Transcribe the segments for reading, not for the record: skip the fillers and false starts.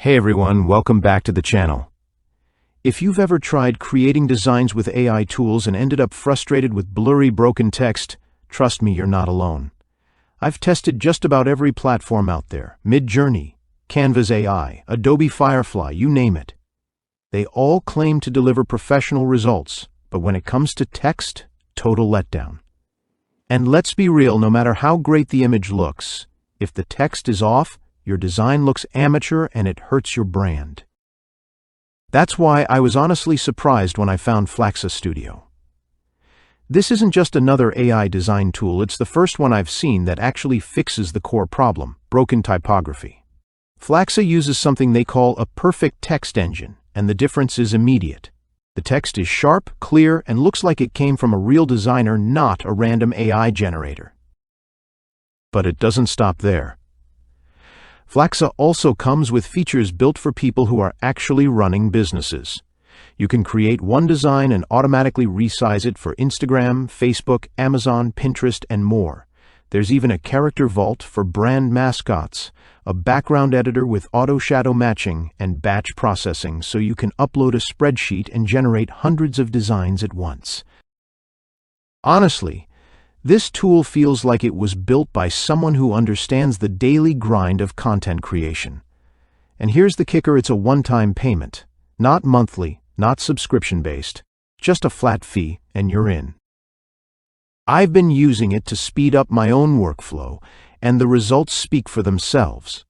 Hey everyone, welcome back to the channel. If you've ever tried creating designs with AI tools and ended up frustrated with blurry, broken text, trust me, you're not alone. I've tested just about every platform out there: Midjourney, Canva's AI, Adobe Firefly, you name it. They all claim to deliver professional results, but when it comes to text, total letdown. And let's be real, no matter how great the image looks, if the text is off, your design looks amateur and it hurts your brand. That's why I was honestly surprised when I found FlaxxaStudios. This isn't just another AI design tool, it's the first one I've seen that actually fixes the core problem: broken typography. Flaxxa uses something they call a perfect text engine, and the difference is immediate. The text is sharp, clear, and looks like it came from a real designer, not a random AI generator. But it doesn't stop there. Flaxxa also comes with features built for people who are actually running businesses. You can create one design and automatically resize it for Instagram, Facebook, Amazon, Pinterest, and more. There's even a character vault for brand mascots, a background editor with auto shadow matching, and batch processing so you can upload a spreadsheet and generate hundreds of designs at once. Honestly, this tool feels like it was built by someone who understands the daily grind of content creation. And here's the kicker: it's a one-time payment. Not monthly, not subscription-based, just a flat fee, and you're in. I've been using it to speed up my own workflow, and the results speak for themselves.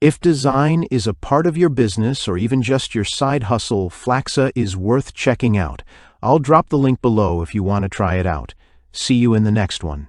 If design is a part of your business or even just your side hustle, Flaxxa is worth checking out. I'll drop the link below if you want to try it out. See you in the next one.